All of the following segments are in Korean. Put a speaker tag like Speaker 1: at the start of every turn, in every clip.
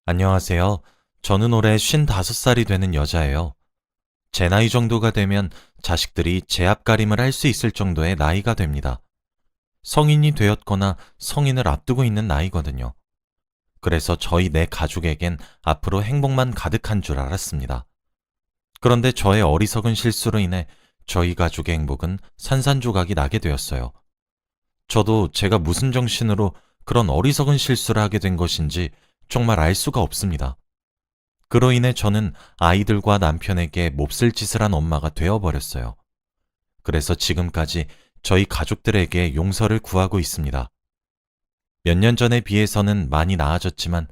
Speaker 1: 안녕하세요. 저는 올해 55살이 되는 여자예요. 제 나이 정도가 되면 자식들이 제 앞가림을 할 수 있을 정도의 나이가 됩니다. 성인이 되었거나 성인을 앞두고 있는 나이거든요. 그래서 저희 네 가족에겐 앞으로 행복만 가득한 줄 알았습니다. 그런데 저의 어리석은 실수로 인해 저희 가족의 행복은 산산조각이 나게 되었어요. 저도 제가 무슨 정신으로 그런 어리석은 실수를 하게 된 것인지 정말 알 수가 없습니다. 그로 인해 저는 아이들과 남편에게 몹쓸 짓을 한 엄마가 되어버렸어요. 그래서 지금까지 저희 가족들에게 용서를 구하고 있습니다. 몇 년 전에 비해서는 많이 나아졌지만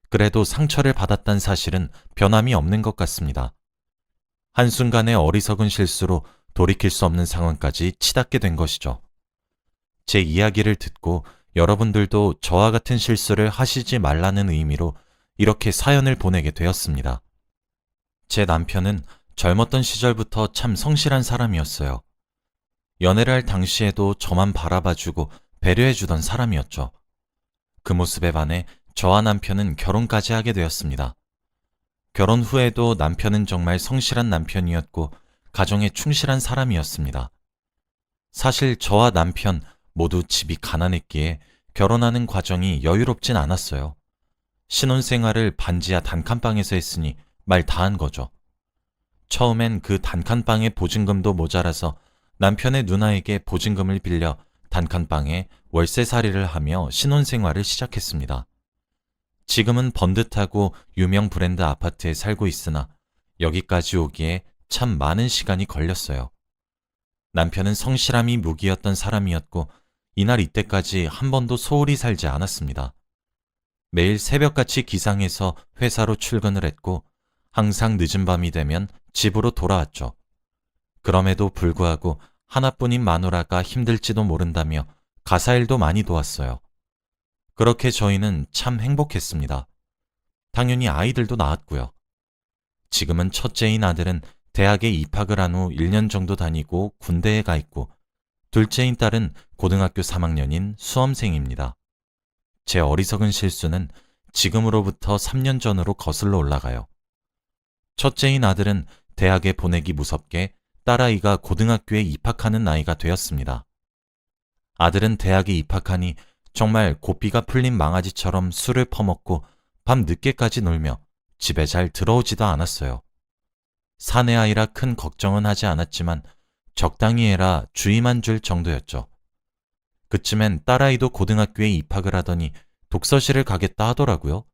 Speaker 1: 그래도 상처를 받았단 사실은 변함이 없는 것 같습니다. 한순간의 어리석은 실수로 돌이킬 수 없는 상황까지 치닫게 된 것이죠. 제 이야기를 듣고 여러분들도 저와 같은 실수를 하시지 말라는 의미로 이렇게 사연을 보내게 되었습니다. 제 남편은 젊었던 시절부터 참 성실한 사람이었어요. 연애를 할 당시에도 저만 바라봐주고 배려해주던 사람이었죠. 그 모습에 반해 저와 남편은 결혼까지 하게 되었습니다. 결혼 후에도 남편은 정말 성실한 남편이었고 가정에 충실한 사람이었습니다. 사실 저와 남편 모두 집이 가난했기에 결혼하는 과정이 여유롭진 않았어요. 신혼생활을 반지하 단칸방에서 했으니 말 다한 거죠. 처음엔 그 단칸방의 보증금도 모자라서 남편의 누나에게 보증금을 빌려 단칸방에 월세살이를 하며 신혼생활을 시작했습니다. 지금은 번듯하고 유명 브랜드 아파트에 살고 있으나 여기까지 오기에 참 많은 시간이 걸렸어요. 남편은 성실함이 무기였던 사람이었고 이날 이때까지 한 번도 소홀히 살지 않았습니다. 매일 새벽같이 기상해서 회사로 출근을 했고 항상 늦은 밤이 되면 집으로 돌아왔죠. 그럼에도 불구하고 하나뿐인 마누라가 힘들지도 모른다며 가사일도 많이 도왔어요. 그렇게 저희는 참 행복했습니다. 당연히 아이들도 낳았고요. 지금은 첫째인 아들은 대학에 입학을 한 후 1년 정도 다니고 군대에 가 있고 둘째인 딸은 고등학교 3학년인 수험생입니다. 제 어리석은 실수는 지금으로부터 3년 전으로 거슬러 올라가요. 첫째인 아들은 대학에 보내기 무섭게 딸아이가 고등학교에 입학하는 나이가 되었습니다. 아들은 대학에 입학하니 정말 고삐가 풀린 망아지처럼 술을 퍼먹고 밤 늦게까지 놀며 집에 잘 들어오지도 않았어요. 사내 아이라 큰 걱정은 하지 않았지만 적당히 해라 주의만 줄 정도였죠. 그쯤엔 딸아이도 고등학교에 입학을 하더니 독서실을 가겠다 하더라고요.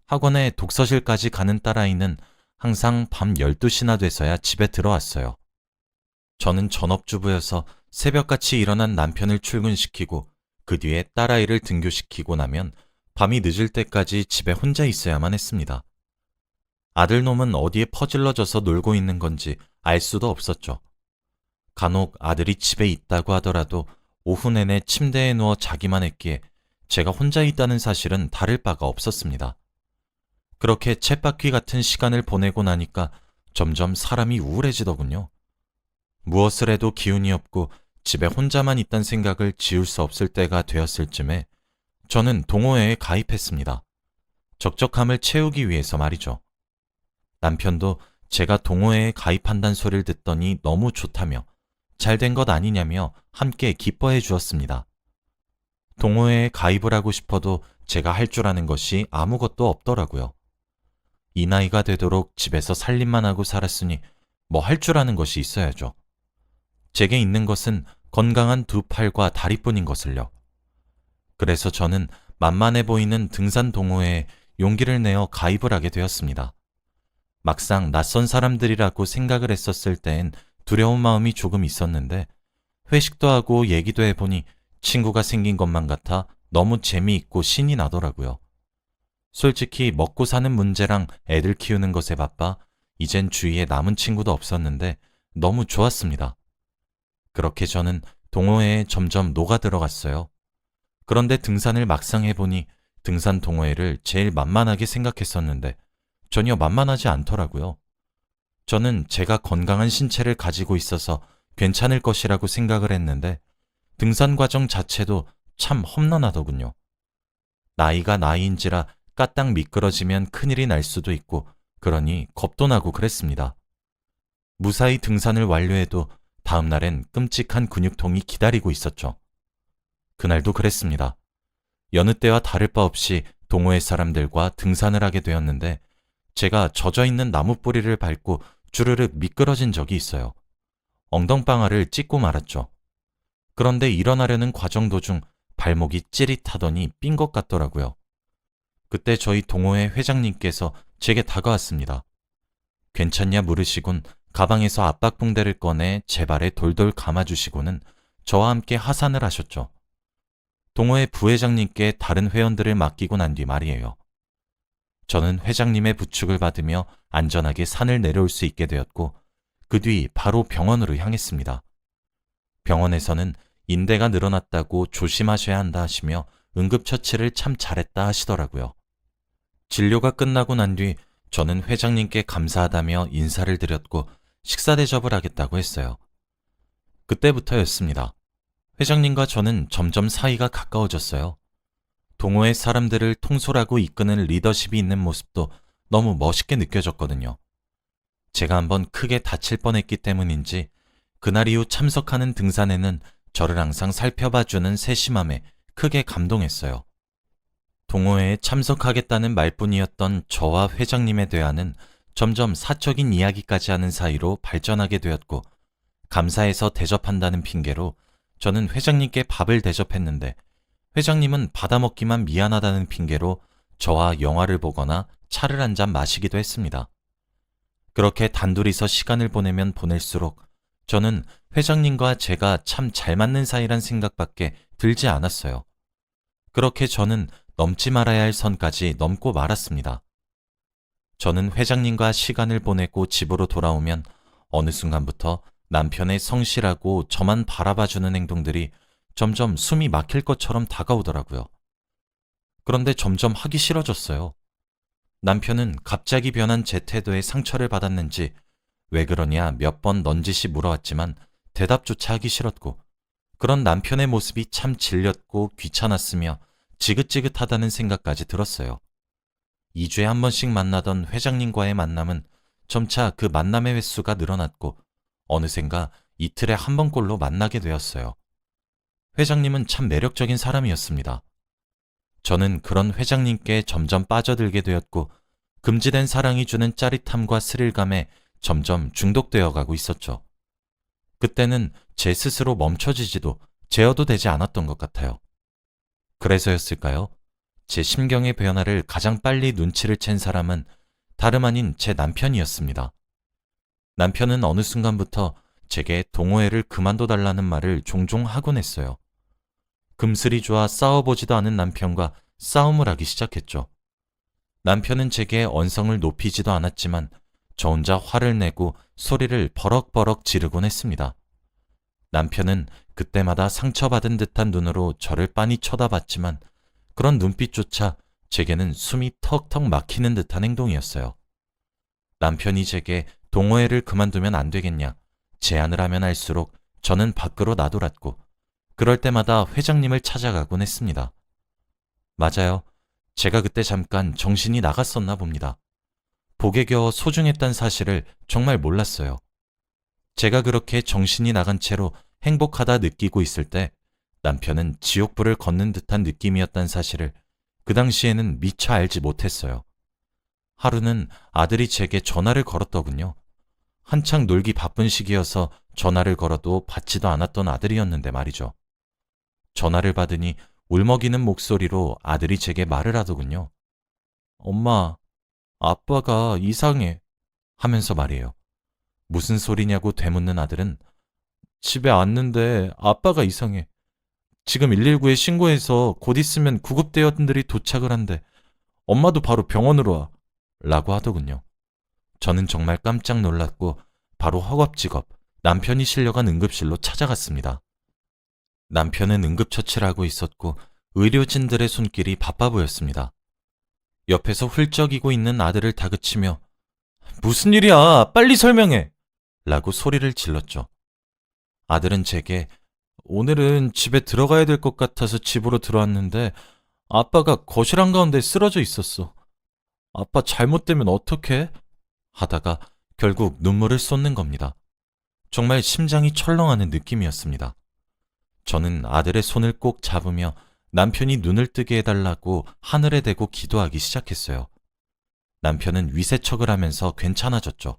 Speaker 1: 학원에 독서실까지 가는 딸아이는 항상 밤 12시나 돼서야 집에 들어왔어요. 저는 전업주부여서 새벽같이 일어난 남편을 출근시키고 그 뒤에 딸아이를 등교시키고 나면 밤이 늦을 때까지 집에 혼자 있어야만 했습니다. 아들놈은 어디에 퍼질러져서 놀고 있는 건지 알 수도 없었죠. 간혹 아들이 집에 있다고 하더라도 오후 내내 침대에 누워 자기만 했기에 제가 혼자 있다는 사실은 다를 바가 없었습니다. 그렇게 쳇바퀴 같은 시간을 보내고 나니까 점점 사람이 우울해지더군요. 무엇을 해도 기운이 없고 집에 혼자만 있단 생각을 지울 수 없을 때가 되었을 쯤에 저는 동호회에 가입했습니다. 적적함을 채우기 위해서 말이죠. 남편도 제가 동호회에 가입한다는 소리를 듣더니 너무 좋다며 잘된 것 아니냐며 함께 기뻐해 주었습니다. 동호회에 가입을 하고 싶어도 제가 할 줄 아는 것이 아무것도 없더라고요. 이 나이가 되도록 집에서 살림만 하고 살았으니 뭐 할 줄 아는 것이 있어야죠. 제게 있는 것은 건강한 두 팔과 다리뿐인 것을요. 그래서 저는 만만해 보이는 등산 동호회에 용기를 내어 가입을 하게 되었습니다. 막상 낯선 사람들이라고 생각을 했었을 땐 두려운 마음이 조금 있었는데 회식도 하고 얘기도 해보니 친구가 생긴 것만 같아 너무 재미있고 신이 나더라고요. 솔직히 먹고 사는 문제랑 애들 키우는 것에 바빠 이젠 주위에 남은 친구도 없었는데 너무 좋았습니다. 그렇게 저는 동호회에 점점 녹아들어갔어요. 그런데 등산을 막상 해보니 등산 동호회를 제일 만만하게 생각했었는데 전혀 만만하지 않더라고요. 저는 제가 건강한 신체를 가지고 있어서 괜찮을 것이라고 생각을 했는데 등산 과정 자체도 참 험난하더군요. 나이가 나이인지라 까딱 미끄러지면 큰일이 날 수도 있고 그러니 겁도 나고 그랬습니다. 무사히 등산을 완료해도 다음 날엔 끔찍한 근육통이 기다리고 있었죠. 그날도 그랬습니다. 여느 때와 다를 바 없이 동호회 사람들과 등산을 하게 되었는데 제가 젖어있는 나무 뿌리를 밟고 주르륵 미끄러진 적이 있어요. 엉덩방아를 찢고 말았죠. 그런데 일어나려는 과정 도중 발목이 찌릿하더니 삔 것 같더라고요. 그때 저희 동호회 회장님께서 제게 다가왔습니다. 괜찮냐 물으시곤 가방에서 압박붕대를 꺼내 제 발에 돌돌 감아주시고는 저와 함께 하산을 하셨죠. 동호회 부회장님께 다른 회원들을 맡기고 난 뒤 말이에요. 저는 회장님의 부축을 받으며 안전하게 산을 내려올 수 있게 되었고 그 뒤 바로 병원으로 향했습니다. 병원에서는 인대가 늘어났다고 조심하셔야 한다 하시며 응급처치를 참 잘했다 하시더라고요. 진료가 끝나고 난 뒤 저는 회장님께 감사하다며 인사를 드렸고 식사 대접을 하겠다고 했어요. 그때부터였습니다. 회장님과 저는 점점 사이가 가까워졌어요. 동호회 사람들을 통솔하고 이끄는 리더십이 있는 모습도 너무 멋있게 느껴졌거든요. 제가 한번 크게 다칠 뻔했기 때문인지 그날 이후 참석하는 등산에는 저를 항상 살펴봐주는 세심함에 크게 감동했어요. 동호회에 참석하겠다는 말뿐이었던 저와 회장님의 대화는 점점 사적인 이야기까지 하는 사이로 발전하게 되었고 감사해서 대접한다는 핑계로 저는 회장님께 밥을 대접했는데 회장님은 받아먹기만 미안하다는 핑계로 저와 영화를 보거나 차를 한 잔 마시기도 했습니다. 그렇게 단둘이서 시간을 보내면 보낼수록 저는 회장님과 제가 참 잘 맞는 사이란 생각밖에 들지 않았어요. 그렇게 저는 넘지 말아야 할 선까지 넘고 말았습니다. 저는 회장님과 시간을 보내고 집으로 돌아오면 어느 순간부터 남편의 성실하고 저만 바라봐주는 행동들이 점점 숨이 막힐 것처럼 다가오더라고요. 그런데 점점 하기 싫어졌어요. 남편은 갑자기 변한 제 태도에 상처를 받았는지 왜 그러냐 몇 번 넌지시 물어왔지만 대답조차 하기 싫었고 그런 남편의 모습이 참 질렸고 귀찮았으며 지긋지긋하다는 생각까지 들었어요. 2주에 한 번씩 만나던 회장님과의 만남은 점차 그 만남의 횟수가 늘어났고 어느샌가 이틀에 한 번꼴로 만나게 되었어요. 회장님은 참 매력적인 사람이었습니다. 저는 그런 회장님께 점점 빠져들게 되었고 금지된 사랑이 주는 짜릿함과 스릴감에 점점 중독되어 가고 있었죠. 그때는 제 스스로 멈춰지지도 제어도 되지 않았던 것 같아요. 그래서였을까요? 제 심경의 변화를 가장 빨리 눈치를 챈 사람은 다름 아닌 제 남편이었습니다. 남편은 어느 순간부터 제게 동호회를 그만둬달라는 말을 종종 하곤 했어요. 금슬이 좋아 싸워보지도 않은 남편과 싸움을 하기 시작했죠. 남편은 제게 언성을 높이지도 않았지만 저 혼자 화를 내고 소리를 버럭버럭 지르곤 했습니다. 남편은 그때마다 상처받은 듯한 눈으로 저를 빤히 쳐다봤지만 그런 눈빛조차 제게는 숨이 턱턱 막히는 듯한 행동이었어요. 남편이 제게 동호회를 그만두면 안 되겠냐 제안을 하면 할수록 저는 밖으로 나돌았고 그럴 때마다 회장님을 찾아가곤 했습니다. 맞아요. 제가 그때 잠깐 정신이 나갔었나 봅니다. 복에 겨워 소중했단 사실을 정말 몰랐어요. 제가 그렇게 정신이 나간 채로 행복하다 느끼고 있을 때 남편은 지옥불을 걷는 듯한 느낌이었단 사실을 그 당시에는 미처 알지 못했어요. 하루는 아들이 제게 전화를 걸었더군요. 한창 놀기 바쁜 시기여서 전화를 걸어도 받지도 않았던 아들이었는데 말이죠. 전화를 받으니 울먹이는 목소리로 아들이 제게 말을 하더군요. 엄마, 아빠가 이상해 하면서 말이에요. 무슨 소리냐고 되묻는 아들은 집에 왔는데 아빠가 이상해. 지금 119에 신고해서 곧 있으면 구급대원들이 도착을 한대. 엄마도 바로 병원으로 와. 라고 하더군요. 저는 정말 깜짝 놀랐고 바로 허겁지겁 남편이 실려간 응급실로 찾아갔습니다. 남편은 응급처치를 하고 있었고 의료진들의 손길이 바빠 보였습니다. 옆에서 훌쩍이고 있는 아들을 다그치며 무슨 일이야? 빨리 설명해! 라고 소리를 질렀죠. 아들은 제게 오늘은 집에 들어가야 될 것 같아서 집으로 들어왔는데 아빠가 거실 한가운데 쓰러져 있었어. 아빠 잘못되면 어떡해? 하다가 결국 눈물을 쏟는 겁니다. 정말 심장이 철렁하는 느낌이었습니다. 저는 아들의 손을 꼭 잡으며 남편이 눈을 뜨게 해달라고 하늘에 대고 기도하기 시작했어요. 남편은 위세척을 하면서 괜찮아졌죠.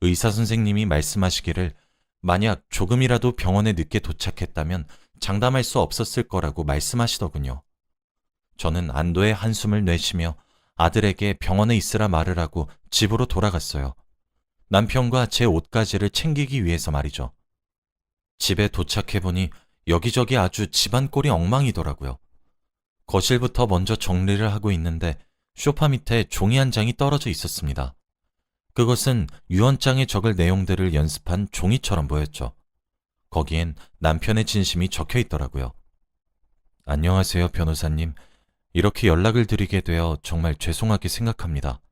Speaker 1: 의사 선생님이 말씀하시기를 만약 조금이라도 병원에 늦게 도착했다면 장담할 수 없었을 거라고 말씀하시더군요. 저는 안도의 한숨을 내쉬며 아들에게 병원에 있으라 말을 하고 집으로 돌아갔어요. 남편과 제 옷가지를 챙기기 위해서 말이죠. 집에 도착해보니 여기저기 아주 집안 꼴이 엉망이더라고요. 거실부터 먼저 정리를 하고 있는데 소파 밑에 종이 한 장이 떨어져 있었습니다. 그것은 유언장에 적을 내용들을 연습한 종이처럼 보였죠. 거기엔 남편의 진심이 적혀 있더라고요. 안녕하세요, 변호사님. 이렇게 연락을 드리게 되어 정말 죄송하게 생각합니다.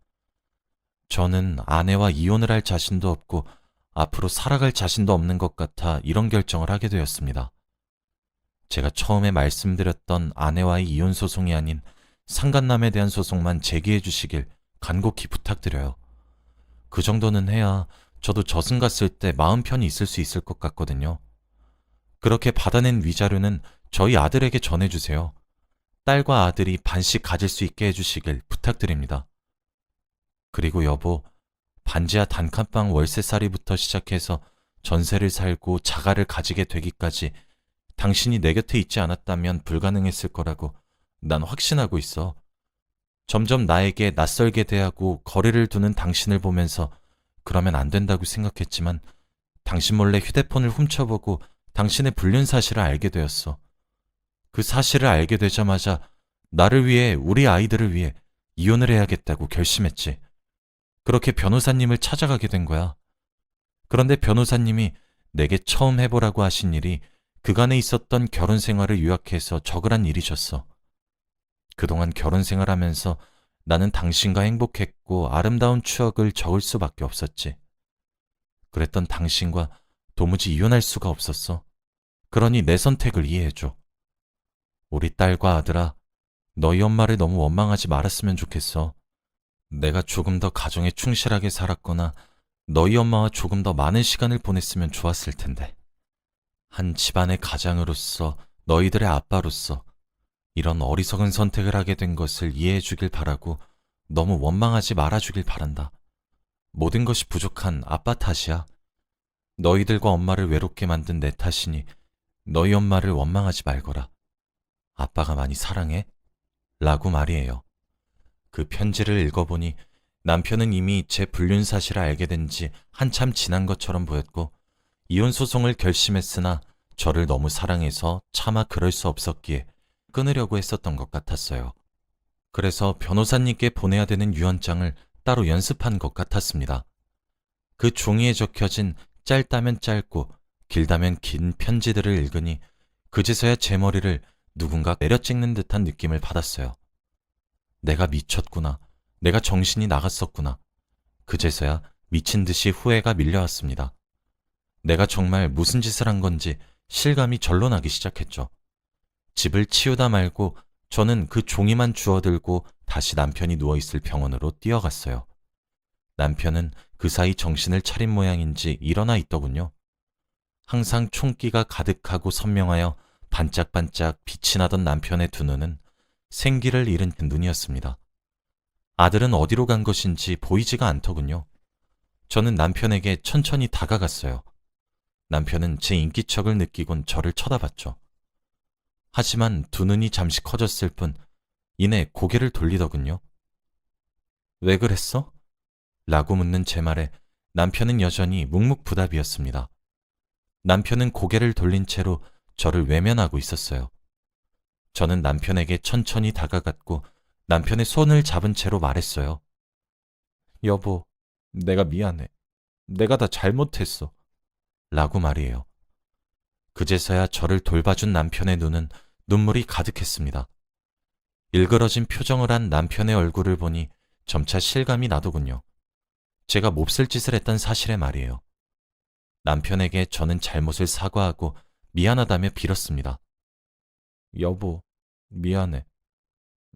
Speaker 1: 저는 아내와 이혼을 할 자신도 없고 앞으로 살아갈 자신도 없는 것 같아 이런 결정을 하게 되었습니다. 제가 처음에 말씀드렸던 아내와의 이혼 소송이 아닌 상간남에 대한 소송만 제기해 주시길 간곡히 부탁드려요. 그 정도는 해야 저도 저승 갔을 때 마음 편히 있을 수 있을 것 같거든요. 그렇게 받아낸 위자료는 저희 아들에게 전해주세요. 딸과 아들이 반씩 가질 수 있게 해주시길 부탁드립니다. 그리고 여보, 반지하 단칸방 월세살이부터 시작해서 전세를 살고 자가를 가지게 되기까지 당신이 내 곁에 있지 않았다면 불가능했을 거라고 난 확신하고 있어. 점점 나에게 낯설게 대하고 거리를 두는 당신을 보면서 그러면 안 된다고 생각했지만 당신 몰래 휴대폰을 훔쳐보고 당신의 불륜 사실을 알게 되었어. 그 사실을 알게 되자마자 나를 위해, 우리 아이들을 위해 이혼을 해야겠다고 결심했지. 그렇게 변호사님을 찾아가게 된 거야. 그런데 변호사님이 내게 처음 해보라고 하신 일이 그간에 있었던 결혼 생활을 요약해서 적으란 일이셨어. 그동안 결혼 생활하면서 나는 당신과 행복했고 아름다운 추억을 적을 수밖에 없었지. 그랬던 당신과 도무지 이혼할 수가 없었어. 그러니 내 선택을 이해해줘. 우리 딸과 아들아, 너희 엄마를 너무 원망하지 말았으면 좋겠어. 내가 조금 더 가정에 충실하게 살았거나 너희 엄마와 조금 더 많은 시간을 보냈으면 좋았을 텐데. 한 집안의 가장으로서, 너희들의 아빠로서 이런 어리석은 선택을 하게 된 것을 이해해 주길 바라고 너무 원망하지 말아주길 바란다. 모든 것이 부족한 아빠 탓이야. 너희들과 엄마를 외롭게 만든 내 탓이니 너희 엄마를 원망하지 말거라. 아빠가 많이 사랑해? 라고 말이에요. 그 편지를 읽어보니 남편은 이미 제 불륜 사실을 알게 된 지 한참 지난 것처럼 보였고 이혼 소송을 결심했으나 저를 너무 사랑해서 차마 그럴 수 없었기에 끊으려고 했었던 것 같았어요. 그래서 변호사님께 보내야 되는 유언장을 따로 연습한 것 같았습니다. 그 종이에 적혀진 짧다면 짧고 길다면 긴 편지들을 읽으니 그제서야 제 머리를 누군가 내려찍는 듯한 느낌을 받았어요. 내가 미쳤구나. 내가 정신이 나갔었구나. 그제서야 미친 듯이 후회가 밀려왔습니다. 내가 정말 무슨 짓을 한 건지 실감이 절로 나기 시작했죠. 집을 치우다 말고 저는 그 종이만 주워들고 다시 남편이 누워있을 병원으로 뛰어갔어요. 남편은 그 사이 정신을 차린 모양인지 일어나 있더군요. 항상 총기가 가득하고 선명하여 반짝반짝 빛이 나던 남편의 두 눈은 생기를 잃은 눈이었습니다. 아들은 어디로 간 것인지 보이지가 않더군요. 저는 남편에게 천천히 다가갔어요. 남편은 제 인기척을 느끼곤 저를 쳐다봤죠. 하지만 두 눈이 잠시 커졌을 뿐 이내 고개를 돌리더군요. 왜 그랬어? 라고 묻는 제 말에 남편은 여전히 묵묵부답이었습니다. 남편은 고개를 돌린 채로 저를 외면하고 있었어요. 저는 남편에게 천천히 다가갔고 남편의 손을 잡은 채로 말했어요. 여보, 내가 미안해. 내가 다 잘못했어. 라고 말이에요. 그제서야 저를 돌봐준 남편의 눈은 눈물이 가득했습니다. 일그러진 표정을 한 남편의 얼굴을 보니 점차 실감이 나더군요. 제가 몹쓸 짓을 했던 사실에 말이에요. 남편에게 저는 잘못을 사과하고 미안하다며 빌었습니다. 여보, 미안해.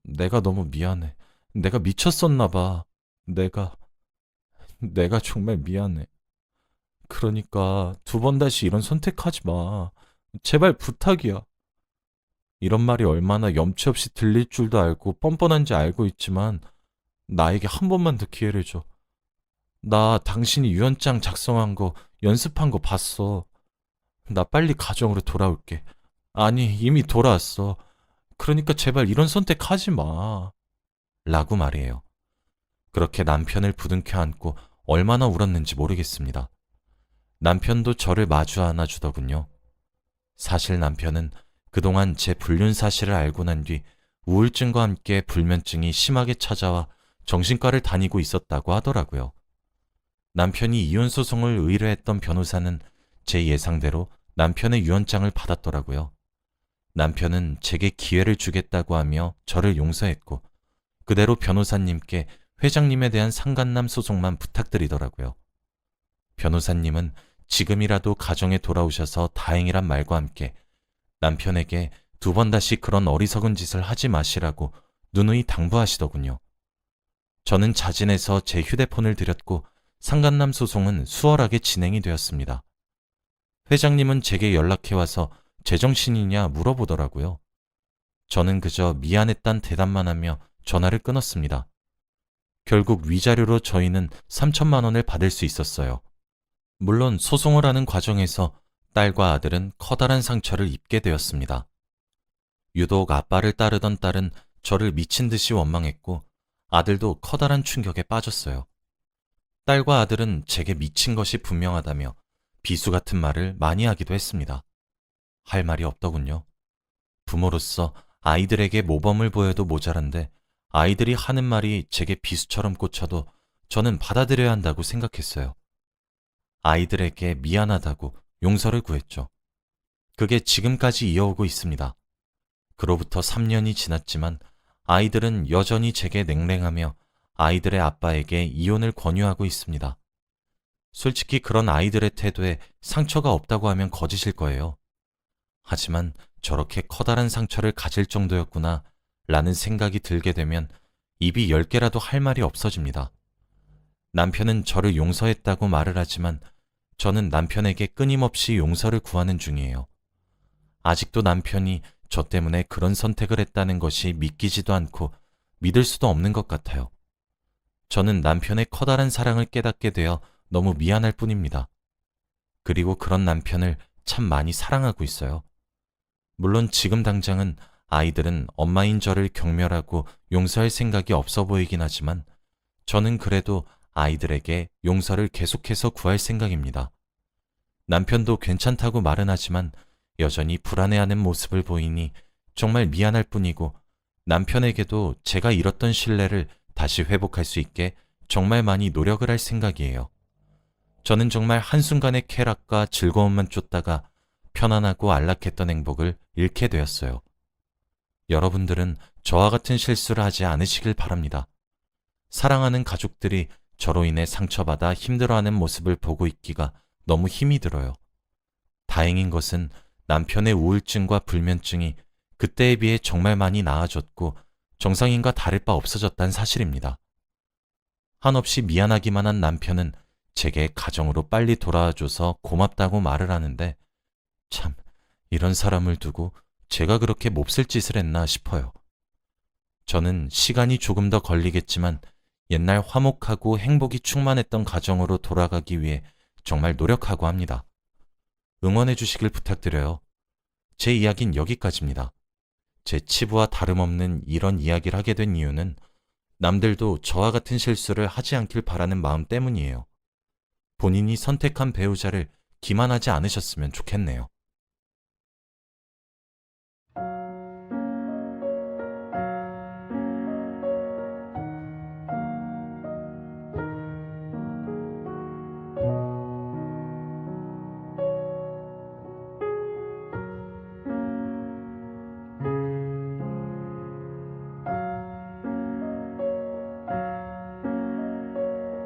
Speaker 1: 내가 너무 미안해. 내가 미쳤었나 봐. 내가 정말 미안해. 그러니까 두 번 다시 이런 선택하지 마. 제발 부탁이야. 이런 말이 얼마나 염치 없이 들릴 줄도 알고 뻔뻔한지 알고 있지만 나에게 한 번만 더 기회를 줘. 나 당신이 유언장 작성한 거, 연습한 거 봤어. 나 빨리 가정으로 돌아올게. 아니, 이미 돌아왔어. 그러니까 제발 이런 선택하지 마. 라고 말해요. 그렇게 남편을 부둥켜 안고 얼마나 울었는지 모르겠습니다. 남편도 저를 마주 안아주더군요. 사실 남편은 그동안 제 불륜 사실을 알고 난 뒤 우울증과 함께 불면증이 심하게 찾아와 정신과를 다니고 있었다고 하더라고요. 남편이 이혼 소송을 의뢰했던 변호사는 제 예상대로 남편의 유언장을 받았더라고요. 남편은 제게 기회를 주겠다고 하며 저를 용서했고 그대로 변호사님께 회장님에 대한 상간남 소송만 부탁드리더라고요. 변호사님은 지금이라도 가정에 돌아오셔서 다행이란 말과 함께 남편에게 두 번 다시 그런 어리석은 짓을 하지 마시라고 누누이 당부하시더군요. 저는 자진해서 제 휴대폰을 드렸고 상간남 소송은 수월하게 진행이 되었습니다. 회장님은 제게 연락해와서 제정신이냐 물어보더라고요. 저는 그저 미안했단 대답만 하며 전화를 끊었습니다. 결국 위자료로 저희는 3천만 원을 받을 수 있었어요. 물론 소송을 하는 과정에서 딸과 아들은 커다란 상처를 입게 되었습니다. 유독 아빠를 따르던 딸은 저를 미친 듯이 원망했고 아들도 커다란 충격에 빠졌어요. 딸과 아들은 제게 미친 것이 분명하다며 비수 같은 말을 많이 하기도 했습니다. 할 말이 없더군요. 부모로서 아이들에게 모범을 보여도 모자란데 아이들이 하는 말이 제게 비수처럼 꽂혀도 저는 받아들여야 한다고 생각했어요. 아이들에게 미안하다고 용서를 구했죠. 그게 지금까지 이어오고 있습니다. 그로부터 3년이 지났지만 아이들은 여전히 제게 냉랭하며 아이들의 아빠에게 이혼을 권유하고 있습니다. 솔직히 그런 아이들의 태도에 상처가 없다고 하면 거짓일 거예요. 하지만 저렇게 커다란 상처를 가질 정도였구나 라는 생각이 들게 되면 입이 10개라도 할 말이 없어집니다. 남편은 저를 용서했다고 말을 하지만 저는 남편에게 끊임없이 용서를 구하는 중이에요. 아직도 남편이 저 때문에 그런 선택을 했다는 것이 믿기지도 않고 믿을 수도 없는 것 같아요. 저는 남편의 커다란 사랑을 깨닫게 되어 너무 미안할 뿐입니다. 그리고 그런 남편을 참 많이 사랑하고 있어요. 물론 지금 당장은 아이들은 엄마인 저를 경멸하고 용서할 생각이 없어 보이긴 하지만 저는 그래도 아이들에게 용서를 계속해서 구할 생각입니다. 남편도 괜찮다고 말은 하지만 여전히 불안해하는 모습을 보이니 정말 미안할 뿐이고 남편에게도 제가 잃었던 신뢰를 다시 회복할 수 있게 정말 많이 노력을 할 생각이에요. 저는 정말 한순간의 쾌락과 즐거움만 쫓다가 편안하고 안락했던 행복을 잃게 되었어요. 여러분들은 저와 같은 실수를 하지 않으시길 바랍니다. 사랑하는 가족들이 저로 인해 상처받아 힘들어하는 모습을 보고 있기가 너무 힘이 들어요. 다행인 것은 남편의 우울증과 불면증이 그때에 비해 정말 많이 나아졌고 정상인과 다를 바 없어졌다는 사실입니다. 한없이 미안하기만 한 남편은 제게 가정으로 빨리 돌아와줘서 고맙다고 말을 하는데 참 이런 사람을 두고 제가 그렇게 몹쓸 짓을 했나 싶어요. 저는 시간이 조금 더 걸리겠지만 옛날 화목하고 행복이 충만했던 가정으로 돌아가기 위해 정말 노력하고 합니다. 응원해 주시길 부탁드려요. 제 이야기는 여기까지입니다. 제 치부와 다름없는 이런 이야기를 하게 된 이유는 남들도 저와 같은 실수를 하지 않길 바라는 마음 때문이에요. 본인이 선택한 배우자를 기만하지 않으셨으면 좋겠네요.